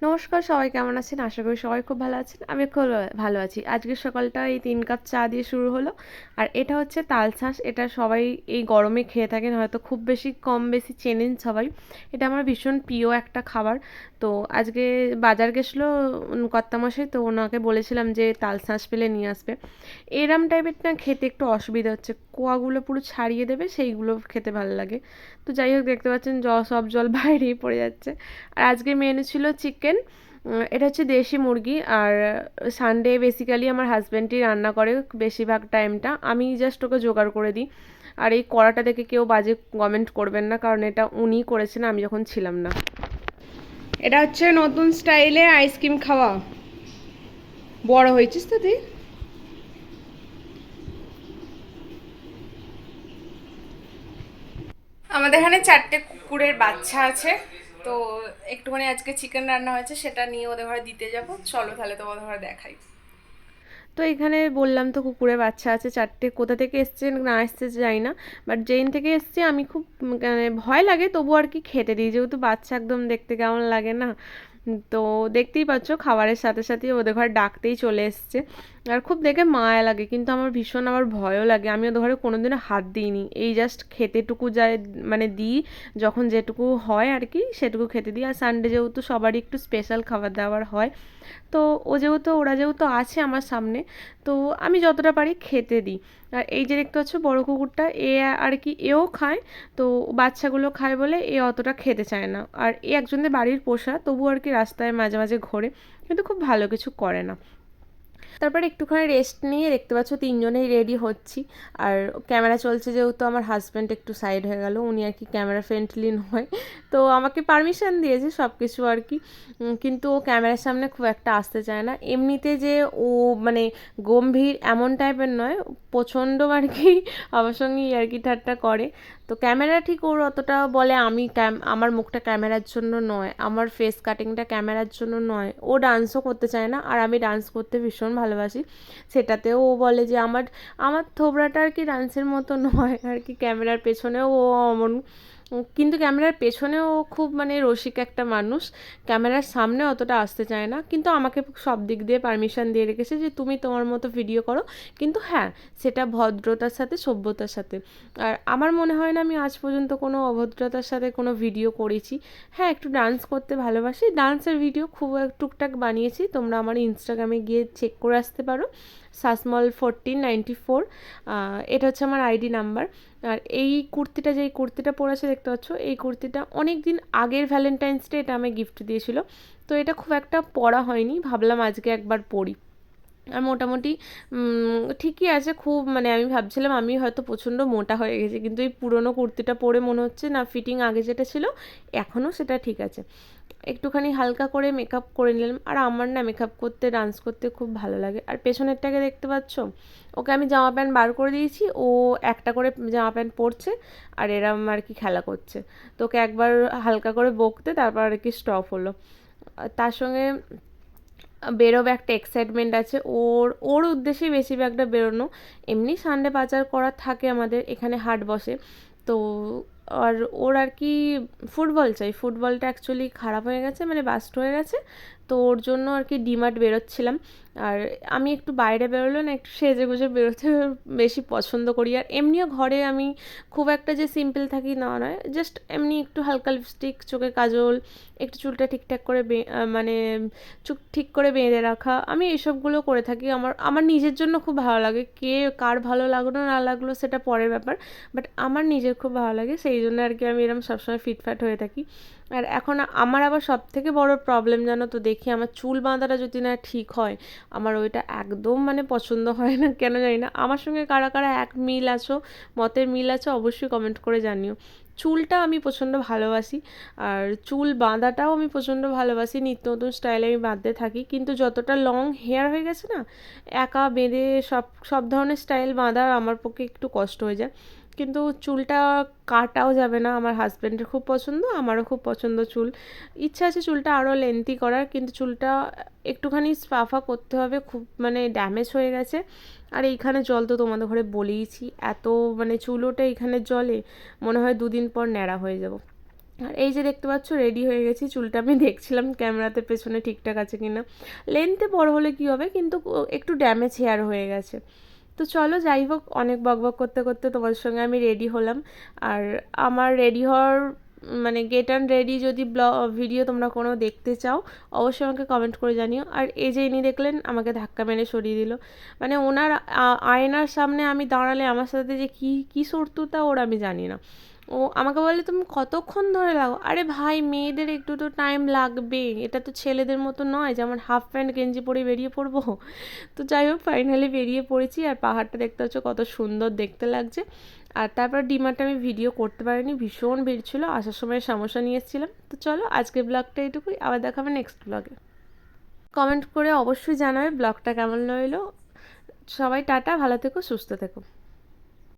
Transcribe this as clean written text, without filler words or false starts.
নমস্কার, সবাই কেমন আছেন? আশা করি সবাই খুব ভালো আছেন। আমি খুব ভালো আছি। আজকের সকালটা এই 3 কাপ চা দিয়ে শুরু হলো। আর এটা হচ্ছে তালশাঁস। এটা সবাই এই গরমে খেয়ে থাকেন, হয়তো খুব বেশি কম বেশি চেনেন সবাই। এটা আমার ভীষণ প্রিয় একটা খাবার। তো আজকে বাজার গেছিলো কর্তামশাই, তো ওনাকে বলেছিলাম যে তালশাঁস পেলে নিয়ে আসবে। এরম টাইপের না খেতে একটু অসুবিধা হচ্ছে, কোয়াগুলো পুরো ছাড়িয়ে দেবে, সেইগুলো খেতে ভালো লাগে। তো যাই হোক, দেখতে পাচ্ছেন সব জল বাইরেই পড়ে যাচ্ছে। আর আজকে মেনু ছিল চিকেন। এটা হচ্ছে দেশি মুরগি। আর সানডে বেসিক্যালি আমার হাজব্যান্ডই রান্না করে বেশিরভাগ টাইমটা, আমি জাস্ট ওকে জোগাড় করে দিই। আর এই কড়াটা দেখে কেউ বাজে কমেন্ট করবেন না, কারণ এটা উনিই করেছেন, আমি যখন ছিলাম না। এটা হচ্ছে নতুন স্টাইলে আইসক্রিম খাওয়া। বড় হয়েছিস তো তুই। আমাদের এখানে 4টে কুকুরের বাচ্চা আছে। তো একটুখানি আজকে চিকেন রান্না হয়েছে, সেটা নিয়ে ওদের ঘরে দিতে যাব। চলো তাহলে তোমাদের ঘরে দেখাই। তো এখানে বললাম তো কুকুরের বাচ্চা আছে 4টে। কোথা থেকে এসছে না এসছে জানি না, বাট যেদিন থেকে এসছে আমি খুব মানে ভয় লাগে, তবু আর কি খেতে দিই, যেহেতু বাচ্চা একদম দেখতে কেমন লাগে না। তো দেখতেই পাচ্ছ খাবারের সাথে সাথে ওদের ঘরে ডাকতেই চলে এসছে। আর খুব দেখে মায়া লাগে, কিন্তু আমার ভীষণ আবার ভয়ও লাগে। আমি ওদের ঘরে কোনোদিনও হাত দিইনি, এই জাস্ট খেতেটুকু যায়, মানে দিই যখন যেটুকু হয় আর কি, সেটুকু খেতে দিই। আর সানডে যেহেতু সবারই একটু স্পেশাল খাবার দাবার হয়, তো ওরা যেহেতু আছে আমার সামনে, তো আমি যতটা পারি খেতে দিই। আর এই যে দেখতে পাচ্ছ বড় কুকুরটা, এ আর কি এও খায়। তো বাচ্চাগুলো খায় বলে এ অতটা খেতে চায় না। আর এ একজনদের বাড়ির পোষা, তবু আর কি রাস্তায় মাঝে মাঝে ঘোরে, কিন্তু খুব ভালো কিছু করে না। তারপরে একটুখানি রেস্ট নিয়ে দেখতে পাচ্ছ 3জনেই রেডি হচ্ছি। আর ক্যামেরা চলছে যেহেতু, আমার হাজব্যান্ড একটু সাইড হয়ে গেল, উনি আর কি ক্যামেরা ফ্রেন্ডলি নয়। তো আমাকে পারমিশন দিয়েছে সব কিছু আর কি, কিন্তু ও ক্যামেরার সামনে খুব একটা আসতে চায় না। এমনিতে যে ও মানে গম্ভীর এমন টাইপের নয়, প্রচণ্ড আর কি আমার সঙ্গে ইয়ার্কি ঠাট্টা করে। তো ক্যামেরা ঠিক ওর অতটা বলে আমি আমার মুখটা ক্যামেরার জন্য নয়, আমার ফেস কাটিংটা ক্যামেরার জন্য নয়। ও ডান্সও করতে চায় না, আর আমি ডান্স করতে ভীষণ ভালোবাসি। সেটাতেও ও বলে যে আমার আমার থোবড়াটা আর কি ডান্সের মতো নয় আর কি, ক্যামেরার পেছনেও ও অমন। কিন্তু ক্যামেরার পেছনেও ও খুব মানে রসিক একটা মানুষ, ক্যামেরার সামনে অতটা আসতে চায় না। কিন্তু আমাকে সব দিক দিয়ে পারমিশন দিয়ে রেখেছে যে তুমি তোমার মতো ভিডিও করো, কিন্তু হ্যাঁ, সেটা ভদ্রতার সাথে, সভ্যতার সাথে। আর আমার মনে হয় না আমি আজ পর্যন্ত কোনো অভদ্রতার সাথে কোনো ভিডিও করেছি। হ্যাঁ, একটু ডান্স করতে ভালোবাসি, ডান্সের ভিডিও খুব টুকটাক বানিয়েছি, তোমরা আমার ইনস্টাগ্রামে গিয়ে চেক করে আসতে পারো। সাসমল 1494, এটা হচ্ছে আমার আইডি নাম্বার। আর এই কুর্তিটা, যে এই কুর্তিটা পরেছে দেখতে পাচ্ছ, এই কুর্তিটা অনেক দিন আগের ভ্যালেন্টাইন্স ডে এটা আমায় গিফট দিয়েছিল। তো এটা খুব একটা পরা হয়নি, ভাবলাম আজকে একবার পরি। আর মোটামুটি ঠিকই আছে খুব, মানে আমি ভাবছিলাম আমি হয়তো প্রচণ্ড মোটা হয়ে গেছি, কিন্তু এই পুরনো কুর্তিটা পরে মনে হচ্ছে না, ফিটিং আগে যেটা ছিল এখনও সেটা ঠিক আছে। একটুখানি হালকা করে মেকআপ করে নিলাম। আর আমার না মেকআপ করতে, ডান্স করতে খুব ভালো লাগে। আর পেছনেরটাকে দেখতে পাচ্ছ, ওকে আমি জামা প্যান্ট বার করে দিয়েছি, ও একটা করে জামা প্যান্ট পরছে আর এরম আর কি খেলা করছে। তো ওকে একবার হালকা করে বকতে তারপর আর কি স্টপ হলো। তার সঙ্গে বেরোবে একটা এক্সাইটমেন্ট আছে ওর ওর উদ্দেশ্যেই বেশিরভাগটা বেরোনো। এমনি সানডে বাজার করা থাকে, আমাদের এখানে হাট বসে। তো আর ওর আর কি ফুটবল চাই, ফুটবলটা অ্যাকচুয়ালি খারাপ হয়ে গেছে, মানে বাস্ট হয়ে গেছে। তো ওর জন্য আর কি ডিমার্ট বেরোচ্ছিলাম। আর আমি একটু বাইরে বেরোলে না, একটু সেজে গুজে বেরোতে বেশি পছন্দ করি। আর এমনিও ঘরে আমি খুব একটা যে সিম্পল থাকি না নয়, জাস্ট এমনি একটু হালকা লিপস্টিক, চোখে কাজল, একটু চুলটা ঠিকঠাক করে মানে চুপ ঠিক করে বেঁধে রাখা, আমি এইসবগুলো করে থাকি। আমার আমার নিজের জন্য খুব ভালো লাগে, কে কার ভালো লাগলো না লাগলো সেটা পরের ব্যাপার, বাট আমার নিজের খুব ভালো লাগে, সেই জন্য আর কি আমি এরকম সবসময় ফিটফাট হয়ে থাকি। আর এখন আমার আবার সব থেকে বড় প্রবলেম জানো তো, দেখি আমার চুল বাঁধাটা যদি না ঠিক হয়, আমার ওইটা একদম মানে পছন্দ হয় না, কেন জানি না। আমার সঙ্গে কারা কারা এক মিল আছো, মতের মিল আছে, অবশ্যই কমেন্ট করে জানিও। চুলটা আমি প্রচণ্ড ভালোবাসি, আর চুল বাঁধাটাও আমি প্রচণ্ড ভালোবাসি, নিত্য নতুন স্টাইলে আমি বাঁধতে থাকি। কিন্তু যতটা লং হেয়ার হয়ে গেছে না, একা বেঁধে সব সব ধরনের স্টাইল বাঁধা আমার পক্ষে একটু কষ্ট হয়ে যায়। কিন্তু চুলটা কাটাও যাবে না, আমার হাজব্যান্ডের খুব পছন্দ, আমারও খুব পছন্দ চুল। ইচ্ছা আছে চুলটা আরও লেন্থি করার, কিন্তু চুলটা একটুখানি স্পাফা করতে হবে, খুব মানে ড্যামেজ হয়ে গেছে। আর এইখানে জল তো তোমাদের ঘরে বলেইছি, এত মানে চুল ওঠে এইখানের জলে, মনে হয় 2 দিন পর ন্যাড়া হয়ে যাব। আর এই যে দেখতে পাচ্ছ রেডি হয়ে গেছি, চুলটা আমি দেখছিলাম ক্যামেরাতে পেছনে ঠিকঠাক আছে কিনা। লেন্থে বড় হলে কি হবে, কিন্তু একটু ড্যামেজ হেয়ার হয়ে গেছে। তো চলো যাই হোক, অনেক বকবক করতে করতে তোমাদের সঙ্গে আমি রেডি হলাম। আর আমার রেডি হওয়ার মানে গেট অ্যান্ড রেডি যদি ভিডিও তোমরা কোনো দেখতে চাও, অবশ্যই আমাকে কমেন্ট করে জানিও। আর এই যে ইনি দেখলেন আমাকে ধাক্কা মেরে সরিয়ে দিল, মানে ওনার আয়নার সামনে আমি দাঁড়ালে আমার সাথে যে কী কী শত্রুতা ওর আমি জানি না। ও আমাকে বলে তুমি কতক্ষণ ধরে লাগো, আরে ভাই মেয়েদের একটু তো টাইম লাগবে, এটা তো ছেলেদের মতো নয় যে আমার হাফ প্যান্ট গেঞ্জি পরে বেরিয়ে পড়বো। তো যাই হোক ফাইনালি বেরিয়ে পড়েছি, আর পাহাড়টা দেখতে হচ্ছে কত সুন্দর দেখতে লাগছে। আর তারপর ডিমার্টে আমি ভিডিও করতে পারিনি, ভীষণ ভিড় ছিল, আসার সময় সমস্যা নিয়ে এসেছিলাম। তো চলো আজকের ব্লগটা এইটুকুই, আবার দেখাবে নেক্সট ব্লগে। কমেন্ট করে অবশ্যই জানাবে ব্লগটা কেমন লাগলো। সবাই টাটা, ভালো থেকো, সুস্থ থেকো।